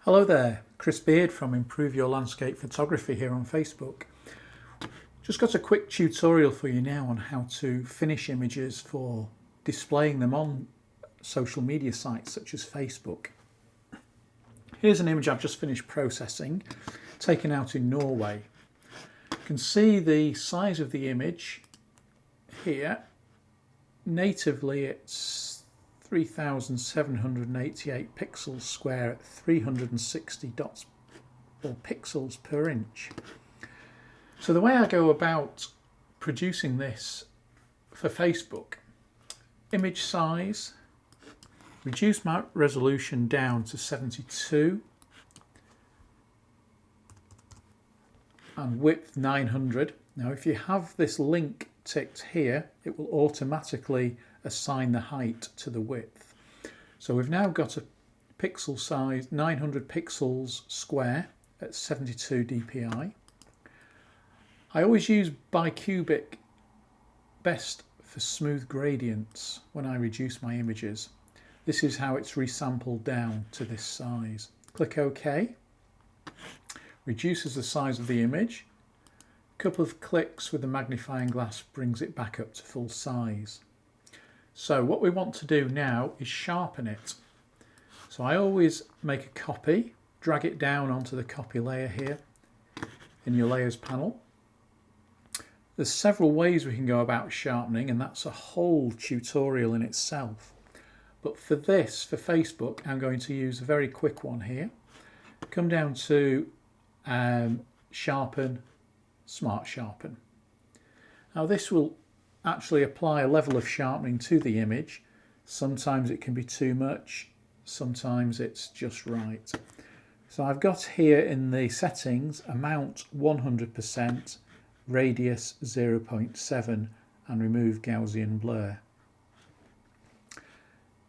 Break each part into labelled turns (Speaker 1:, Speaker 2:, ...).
Speaker 1: Hello there, Chris Beard from Improve Your Landscape Photography here on Facebook. Just got a quick tutorial for you now on how to finish images for displaying them on social media sites such as Facebook. Here's an image I've just finished processing, taken out in Norway. You can see the size of the image here. Natively it's 3,788 pixels square at 360 dots or pixels per inch. So the way I go about producing this for Facebook, image size, reduce my resolution down to 72 and width 900. Now if you have this link ticked here, it will automatically assign the height to the width. So we've now got a pixel size 900 pixels square at 72 dpi. I always use bicubic best for smooth gradients when I reduce my images. This is how it's resampled down to this size. Click OK. Reduces the size of the image. A couple of clicks with the magnifying glass brings it back up to full size. So what we want to do now is sharpen it. So I always make a copy, drag it down onto the copy layer here in your layers panel. There's several ways we can go about sharpening, and that's a whole tutorial in itself. But for this, for Facebook, I'm going to use a very quick one here. Come down to Sharpen, Smart Sharpen. Now this will actually apply a level of sharpening to the image. Sometimes it can be too much, sometimes it's just right. So I've got here in the settings amount 100%, radius 0.7 and remove Gaussian blur.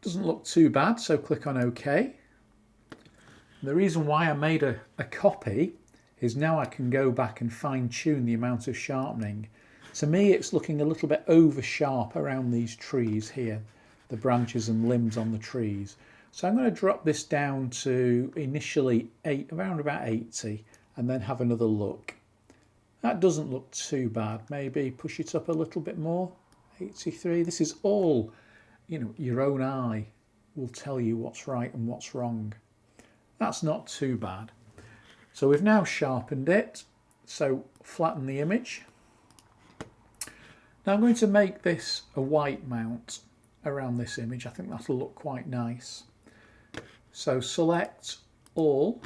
Speaker 1: Doesn't look too bad, so click on OK. The reason why I made a copy is now I can go back and fine-tune the amount of sharpening. To me it's looking a little bit over sharp around these trees here, the branches and limbs on the trees. So I'm going to drop this down to initially around about 80 and then have another look. That doesn't look too bad. Maybe push it up a little bit more, 83. This is all, your own eye will tell you what's right and what's wrong. That's not too bad. So we've now sharpened it, so flatten the image. Now I'm going to make this a white mount around this image. I think that'll look quite nice. So select all,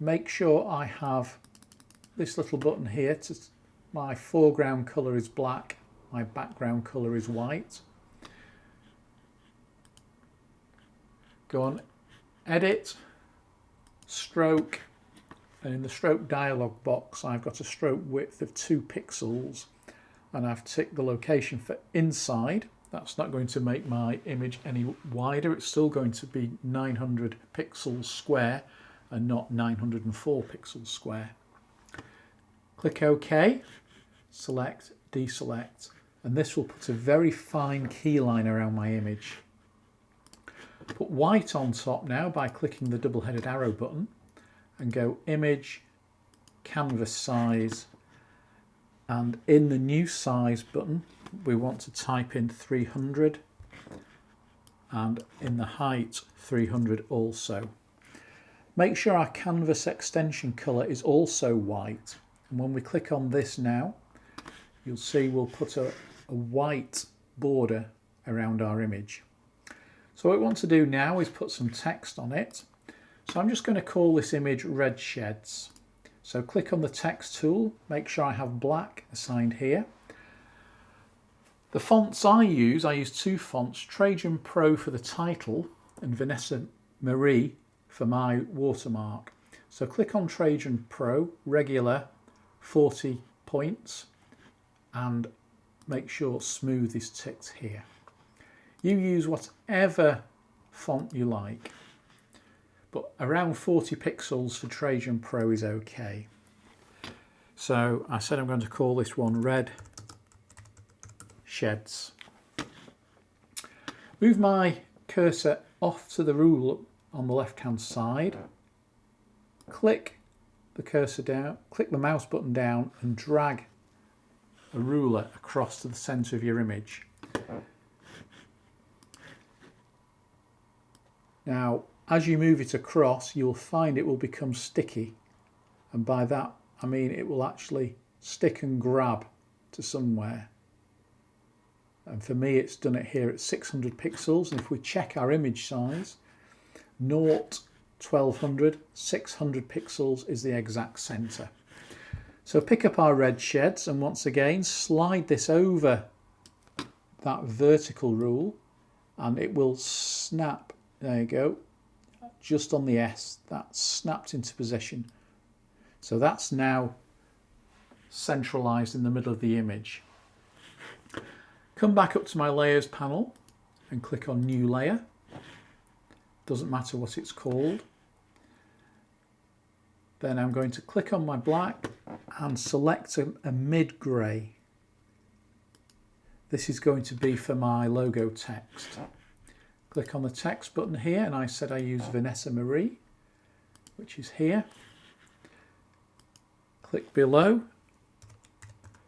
Speaker 1: make sure I have this little button here. My foreground colour is black, my background colour is white. Go on, edit, stroke, and in the stroke dialog box I've got a stroke width of 2 pixels. And I've ticked the location for inside. That's not going to make my image any wider. It's still going to be 900 pixels square and not 904 pixels square. Click OK, select, deselect, and this will put a very fine key line around my image. Put white on top now by clicking the double-headed arrow button and go Image, Canvas Size, and in the new size button we want to type in 300 and in the height 300 also. Make sure our canvas extension colour is also white, and when we click on this now you'll see we'll put a white border around our image. So what we want to do now is put some text on it. So I'm just going to call this image Red Sheds. So click on the text tool, make sure I have black assigned here. The fonts I use 2 fonts, Trajan Pro for the title and Vanessa Marie for my watermark. So click on Trajan Pro, regular, 40 points, and make sure smooth is ticked here. You use whatever font you like, but around 40 pixels for Trajan Pro is okay. So I said I'm going to call this one Red Sheds. Move my cursor off to the rule on the left hand side click the cursor down, click the mouse button down and drag a ruler across to the centre of your image. Now, as you move it across, you'll find it will become sticky, and by that I mean it will actually stick and grab to somewhere. And for me, it's done it here at 600 pixels, and if we check our image size, 1200, 600 pixels is the exact centre. So pick up our red sheds and once again slide this over that vertical rule and it will snap. There you go, just on the S, that's snapped into position. So that's now centralised in the middle of the image. Come back up to my layers panel and click on new layer. Doesn't matter what it's called. Then I'm going to click on my black and select a mid-grey. This is going to be for my logo text. Click on the text button here, and I said I use Vanessa Marie, which is here. Click below,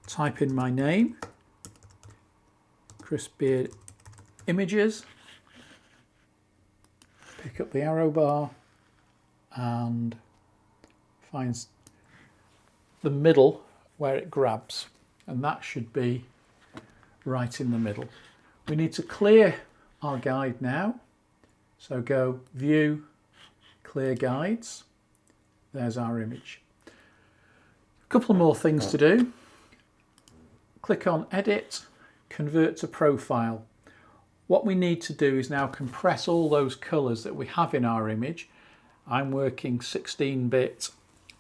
Speaker 1: type in my name, Chris Beard Images, pick up the arrow bar and find the middle where it grabs, and that should be right in the middle. We need to clear our guide now, so go View, Clear Guides. There's our image. A couple more things to do. Click on Edit, Convert to Profile. What we need to do is now compress all those colours that we have in our image. I'm working 16-bit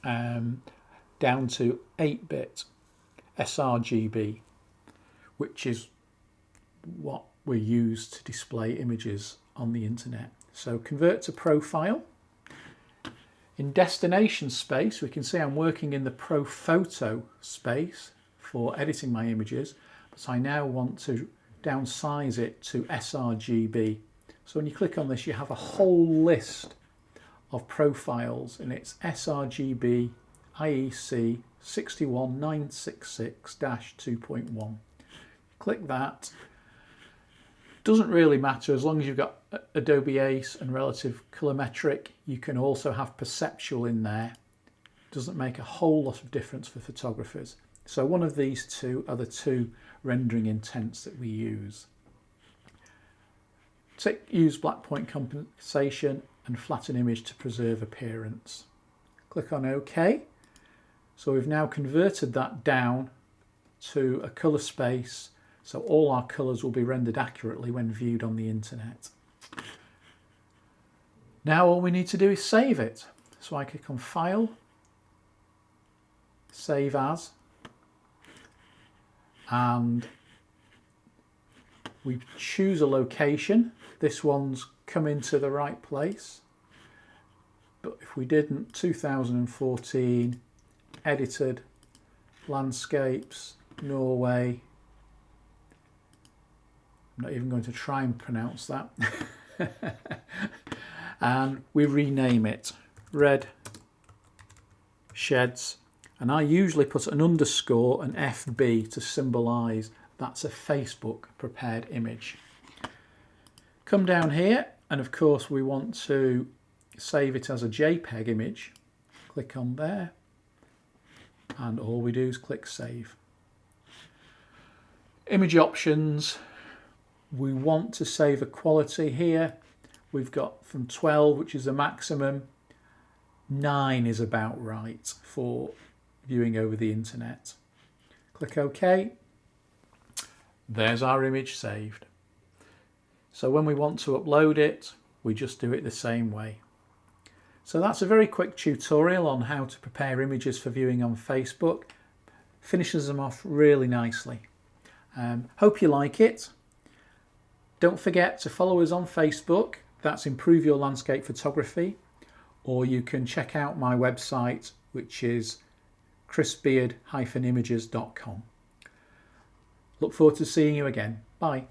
Speaker 1: down to 8-bit sRGB, which is what we use to display images on the internet. So convert to profile. In destination space, we can see I'm working in the Pro Photo space for editing my images, but I now want to downsize it to sRGB. So when you click on this, you have a whole list of profiles, and it's sRGB IEC 61966-2.1. Click that. Doesn't really matter as long as you've got Adobe Ace and relative colorimetric. You can also have perceptual in there. Doesn't make a whole lot of difference for photographers. So one of these two are the two rendering intents that we use. Use black point compensation and flatten image to preserve appearance. Click on OK. So we've now converted that down to a colour space, so all our colours will be rendered accurately when viewed on the internet. Now all we need to do is save it. So I click on File, Save As, and we choose a location. This one's come into the right place, but if we didn't, 2014, edited, landscapes, Norway. I'm not even going to try and pronounce that. And we rename it Red Sheds, and I usually put an underscore and FB to symbolise that's a Facebook prepared image. Come down here, and of course we want to save it as a JPEG image. Click on there, and all we do is click Save. Image options, we want to save a quality here. We've got from 12, which is the maximum. 9 is about right for viewing over the internet. Click OK. There's our image saved. So when we want to upload it, we just do it the same way. So that's a very quick tutorial on how to prepare images for viewing on Facebook. Finishes them off really nicely. Hope you like it. Don't forget to follow us on Facebook. That's Improve Your Landscape Photography. Or you can check out my website, which is chrisbeard-images.com. Look forward to seeing you again. Bye.